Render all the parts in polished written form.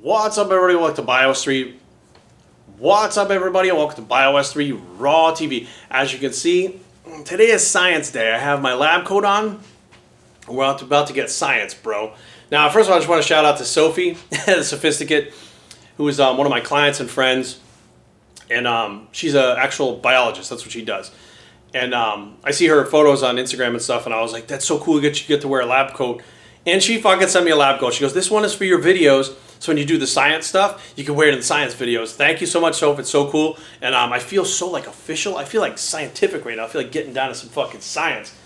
What's up, everybody? Welcome to BioS3. What's up, everybody? Welcome to BioS3 Raw TV. As you can see, today is Science Day. I have my lab coat on. We're about to get science, bro. Now, first of all, I just want to shout out to Sophie, the Sophisticate, who is one of my clients and friends. And she's an actual biologist. That's what she does. And I see her photos on Instagram and stuff, and I was like, that's so cool that you get to wear a lab coat. And she fucking sent me a lab coat. She goes, this one is for your videos. So when you do the science stuff, you can wear it in science videos. Thank you so much, Soph. It's so cool. And I feel so like official. I feel like scientific right now. I feel like getting down to some fucking science.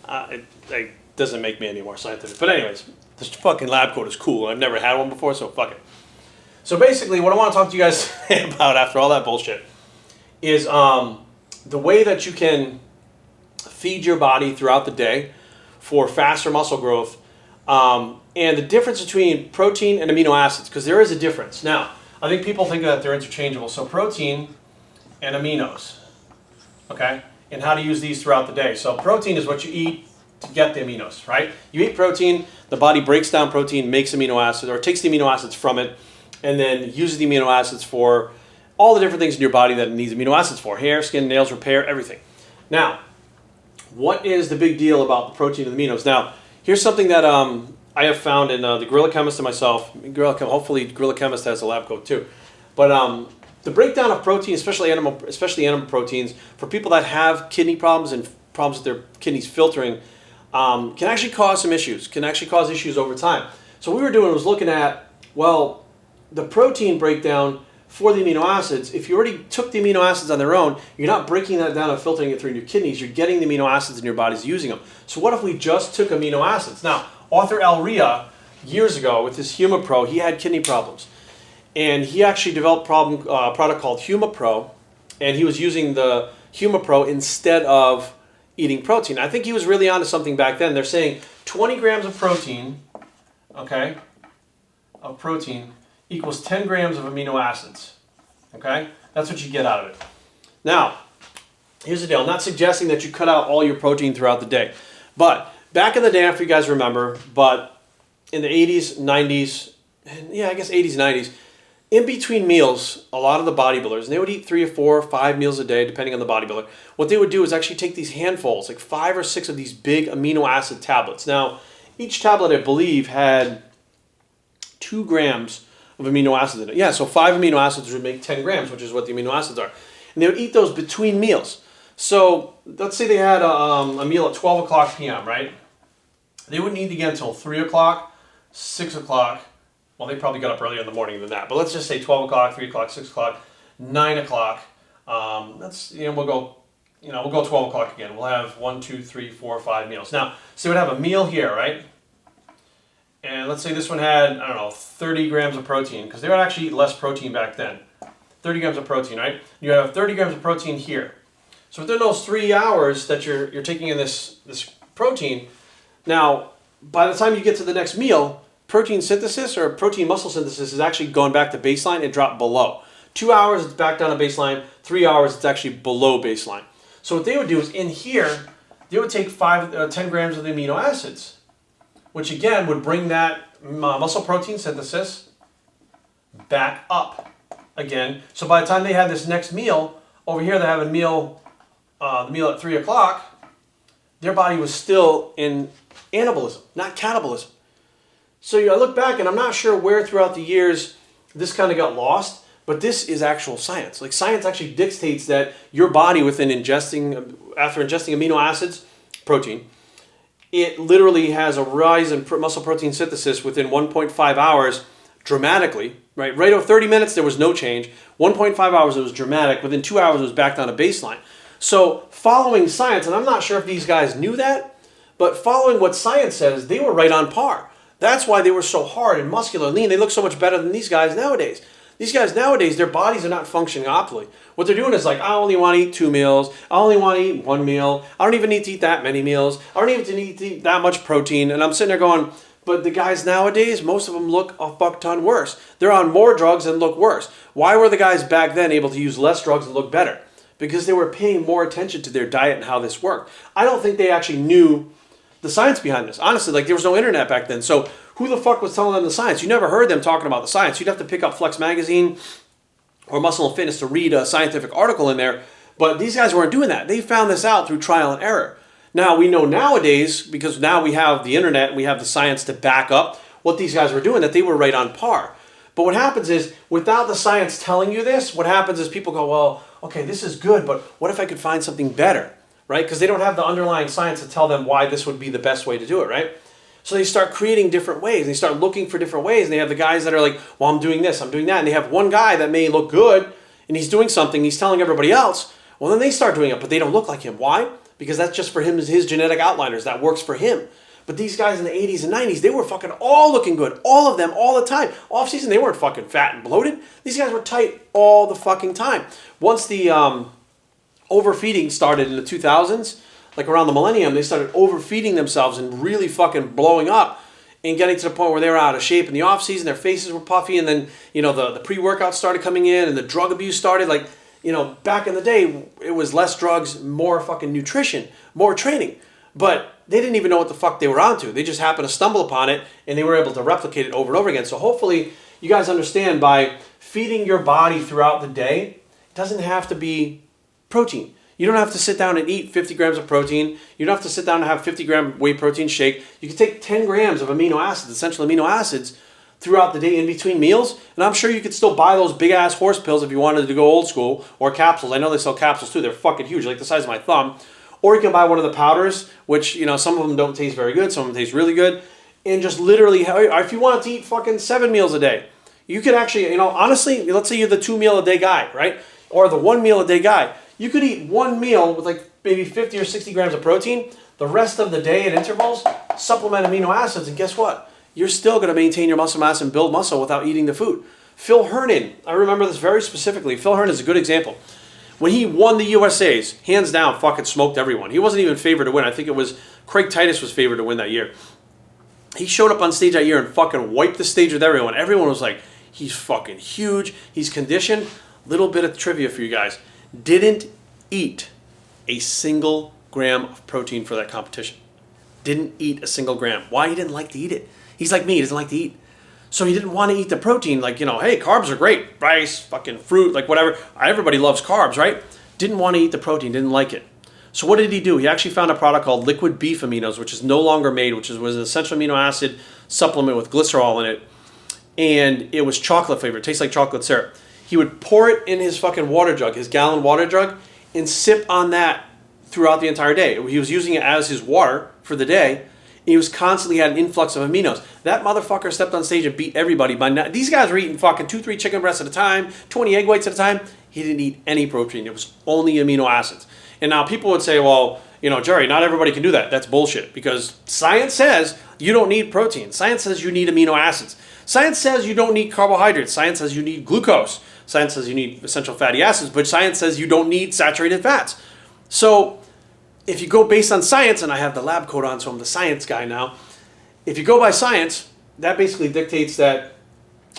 It doesn't make me any more scientific. But anyways, this fucking lab coat is cool. I've never had one before, so fuck it. So basically, what I want to talk to you guys about after all that bullshit is the way that you can feed your body throughout the day for faster muscle growth. And the difference between protein and amino acids, because there is a difference. Now, I think people think that they're interchangeable. So protein and aminos, okay? And how to use these throughout the day. So protein is what you eat to get the aminos, right? You eat protein, the body breaks down protein, makes amino acids, or takes the amino acids from it, and then uses the amino acids for all the different things in your body that it needs amino acids for. Hair, skin, nails, repair, everything. Now, what is the big deal about the protein and the aminos? Now, here's something that I have found in the Gorilla Chemist and myself. Hopefully, Gorilla Chemist has a lab coat too. But the breakdown of protein, especially animal proteins, for people that have kidney problems and problems with their kidneys filtering, can actually cause some issues. Can actually cause issues over time. So what we were doing was looking at, well, the protein breakdown for the amino acids. If you already took the amino acids on their own, you're not breaking that down and filtering it through your kidneys. You're getting the amino acids in your body's using them. So what if we just took amino acids? Now, author Al Ria, years ago with his HumaPro, he had kidney problems. And he actually developed a product called HumaPro, and he was using the HumaPro instead of eating protein. I think he was really onto something back then. They're saying 20 grams of protein, okay, of protein equals 10 grams of amino acids, okay? That's what you get out of it. Now, here's the deal. I'm not suggesting that you cut out all your protein throughout the day, but back in the day, if you guys remember, but in the 80s, 90s, and yeah, I guess 80s, 90s, in between meals, a lot of the bodybuilders, and they would eat 3 or 4 or 5 meals a day, depending on the bodybuilder. What they would do is actually take these handfuls, like 5 or 6 of these big amino acid tablets. Now, each tablet, I believe, had 2 grams of amino acids in it. Yeah, so 5 amino acids would make 10 grams, which is what the amino acids are. And they would eat those between meals. So let's say they had a meal at 12 o'clock p.m., right? They wouldn't eat again until 3 o'clock, 6 o'clock. Well, they probably got up earlier in the morning than that. But let's just say 12 o'clock, 3 o'clock, 6 o'clock, 9 o'clock. We'll go 12 o'clock again. We'll have 1, 2, 3, 4, 5 meals. Now, so we'd have a meal here, right? And let's say this one had, I don't know, 30 grams of protein, because they would actually eat less protein back then. 30 grams of protein, right? You have 30 grams of protein here. So within those 3 hours that you're taking in this protein, now, by the time you get to the next meal, protein synthesis or protein muscle synthesis is actually going back to baseline and dropped below. 2 hours, it's back down to baseline. 3 hours, it's actually below baseline. So what they would do is in here, they would take 10 grams of the amino acids, which again would bring that muscle protein synthesis back up again. So by the time they had this next meal, over here they have the meal at 3 o'clock, their body was still in anabolism, not catabolism. So I look back and I'm not sure where throughout the years this kind of got lost, but this is actual science. Like science actually dictates that your body after ingesting amino acids, protein, it literally has a rise in muscle protein synthesis within 1.5 hours dramatically, right? Right over 30 minutes, there was no change. 1.5 hours, it was dramatic. Within 2 hours, it was back down to baseline. So following science, and I'm not sure if these guys knew that, but following what science says, they were right on par. That's why they were so hard and muscular and lean. They look so much better than these guys nowadays. These guys nowadays, their bodies are not functioning optimally. What they're doing is like, I only want to eat 2 meals. I only want to eat 1 meal. I don't even need to eat that many meals. I don't even need to eat that much protein. And I'm sitting there going, but the guys nowadays, most of them look a fuck ton worse. They're on more drugs and look worse. Why were the guys back then able to use less drugs and look better? Because they were paying more attention to their diet and how this worked. I don't think they actually knew the science behind this. Honestly, like there was no internet back then. So Who the fuck was telling them the science? You never heard them talking about the science. You'd have to pick up Flex Magazine or Muscle and Fitness to read a scientific article in there. But these guys weren't doing that. They found this out through trial and error. Now, we know nowadays, because now we have the internet and we have the science to back up what these guys were doing, that they were right on par. But what happens is, without the science telling you this, what happens is people go, well, okay, this is good, but what if I could find something better, right? Because they don't have the underlying science to tell them why this would be the best way to do it, right? So they start creating different ways. They start looking for different ways. And they have the guys that are like, well, I'm doing this, I'm doing that. And they have one guy that may look good, and he's doing something, he's telling everybody else. Well, then they start doing it, but they don't look like him. Why? Because that's just for him, his genetic outliners. That works for him. But these guys in the 80s and 90s, they were fucking all looking good. All of them, all the time. Off season, they weren't fucking fat and bloated. These guys were tight all the fucking time. Once the overfeeding started in the 2000s, like around the millennium, they started overfeeding themselves and really fucking blowing up and getting to the point where they were out of shape in the off season. Their faces were puffy, and then, you know, the pre-workouts started coming in and the drug abuse started. Like, you know, back in the day, it was less drugs, more fucking nutrition, more training. But they didn't even know what the fuck they were onto. They just happened to stumble upon it, and they were able to replicate it over and over again. So hopefully you guys understand, by feeding your body throughout the day, it doesn't have to be protein. You don't have to sit down and eat 50 grams of protein. You don't have to sit down and have 50-gram whey protein shake. You can take 10 grams of amino acids, essential amino acids, throughout the day in between meals. And I'm sure you could still buy those big-ass horse pills if you wanted to go old school, or capsules. I know they sell capsules too. They're fucking huge, like the size of my thumb. Or you can buy one of the powders, which, you know, some of them don't taste very good. Some of them taste really good. And just literally, if you wanted to eat fucking 7 meals a day, you could actually, you know, honestly, let's say you're the 2 meal a day guy, right? Or the 1 meal a day guy. You could eat one meal with like maybe 50 or 60 grams of protein. The rest of the day at intervals, supplement amino acids, and guess what? You're still going to maintain your muscle mass and build muscle without eating the food. Phil Hernon, I remember this very specifically. Phil Hernon is a good example. When he won the USA's, hands down, fucking smoked everyone. He wasn't even favored to win. I think it was Craig Titus was favored to win that year. He showed up on stage that year and fucking wiped the stage with everyone. Everyone was like, he's fucking huge. He's conditioned. Little bit of trivia for you guys. Didn't eat a single gram of protein for that competition. Didn't eat a single gram. Why? He didn't like to eat it. He's like me, he doesn't like to eat. So he didn't want to eat the protein, like, you know, hey, carbs are great. Rice, fucking fruit, like whatever. Everybody loves carbs, right? Didn't want to eat the protein, didn't like it. So what did he do? He actually found a product called liquid beef aminos, which is no longer made, was an essential amino acid supplement with glycerol in it. And it was chocolate flavored. It tastes like chocolate syrup. He would pour it in his fucking water jug, his gallon water jug, and sip on that throughout the entire day. He was using it as his water for the day. He was constantly had an influx of aminos. That motherfucker stepped on stage and beat everybody. By now, these guys were eating fucking 2-3 chicken breasts at a time, 20 egg whites at a time. He didn't eat any protein. It was only amino acids. And now people would say, well, you know, Jerry, not everybody can do that. That's bullshit, because science says you don't need protein. Science says you need amino acids. Science says you don't need carbohydrates. Science says you need glucose. Science says you need essential fatty acids, but science says you don't need saturated fats. So if you go based on science, and I have the lab coat on, so I'm the science guy now. If you go by science, that basically dictates that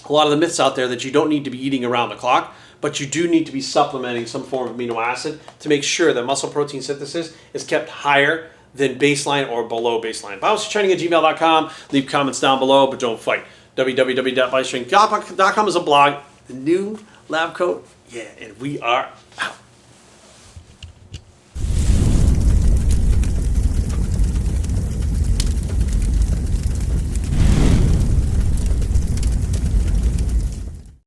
a lot of the myths out there that you don't need to be eating around the clock, but you do need to be supplementing some form of amino acid to make sure that muscle protein synthesis is kept higher than baseline or below baseline. BioStrengthTraining@gmail.com. Leave comments down below, but don't fight. www.biostrength.com is a blog. The new lab coat, yeah, and we are